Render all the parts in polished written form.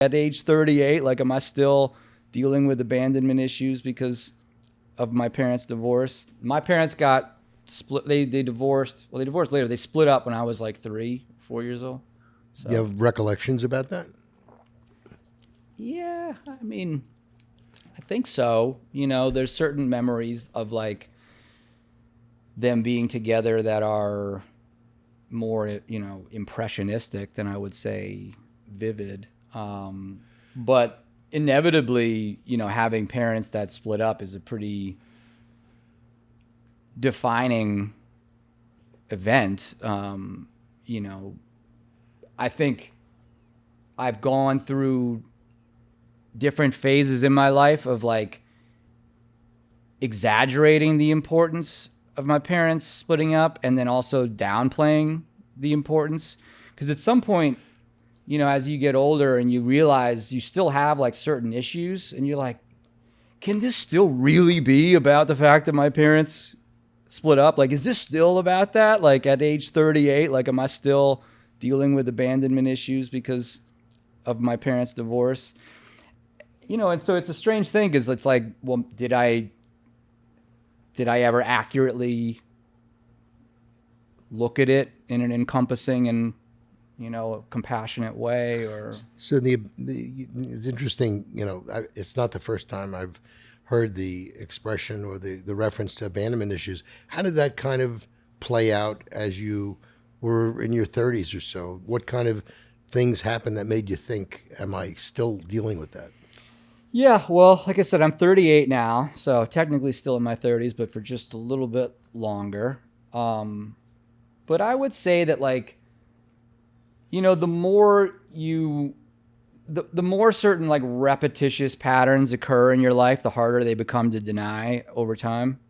At age 38, like, am I still dealing with abandonment issues because of my parents' divorce? My parents got split. They divorced. Well, they divorced later. They split up when I was like 3, 4 years old. So, You have recollections about that? yeah, I mean, I think so. You know, there's certain memories of like them being together that are more, you know, impressionistic than I would say vivid. But inevitably, you know, having parents that split up is a pretty defining event. You know, I think I've gone through different phases in my life of like exaggerating the importance of my parents splitting up and then also downplaying the importance. Because at some point, you know, as you get older and you realize you still have like certain issues and you're like, can this still really be about the fact that my parents split up? Like, is this still about that? Like at age 38, like, am I still dealing with abandonment issues because of my parents' divorce? You know, and so it's a strange thing because it's like, well, did I ever accurately look at it in an encompassing and, you know, compassionate way? Or So it's interesting, you know, it's not the first time I've heard the expression or the reference to abandonment issues. How did that kind of play out as you were in your 30s or so? What kind of things happened that made you think, am I still dealing with that? yeah, well, like I said, I'm 38 now, so technically still in my 30s, but for just a little bit longer. But I would say that, like, you know, the more certain like repetitious patterns occur in your life, the harder they become to deny over time.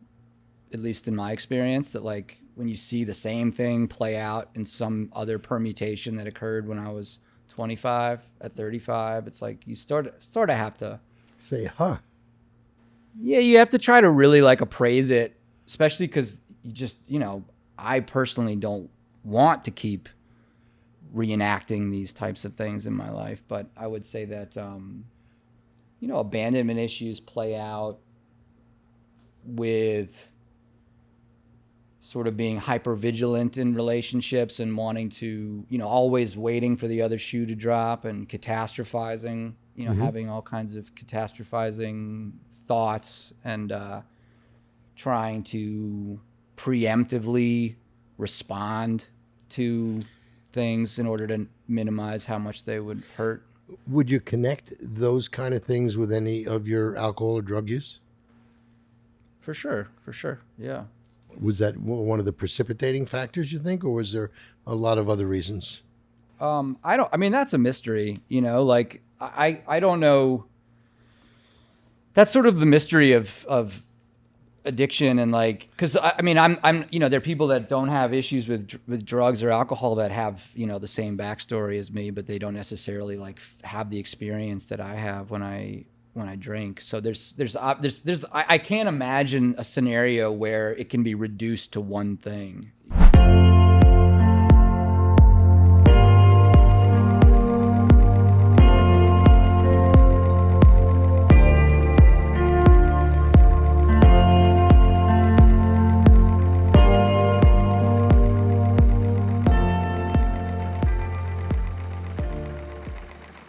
At least in my experience, that like when you see the same thing play out in some other permutation that occurred when I was 25 at 35, it's like you sort of have to, Say, huh? yeah, you have to try to really like appraise it, especially because you just, you know, I personally don't want to keep reenacting these types of things in my life. But I would say that, you know, abandonment issues play out with sort of being hyper vigilant in relationships and wanting to, you know, always waiting for the other shoe to drop and catastrophizing, you know, having all kinds of catastrophizing thoughts and trying to preemptively respond to things in order to minimize how much they would hurt. Would you connect those kind of things with any of your alcohol or drug use? For sure. Yeah. Was that one of the precipitating factors, you think, or was there a lot of other reasons? I mean, that's a mystery, you know, like I don't know. That's sort of the mystery of addiction. And like, cause I mean, I'm, you know, there are people that don't have issues with drugs or alcohol that have, you know, the same backstory as me, but they don't necessarily like have the experience that I have when I drink. So I can't imagine a scenario where it can be reduced to one thing.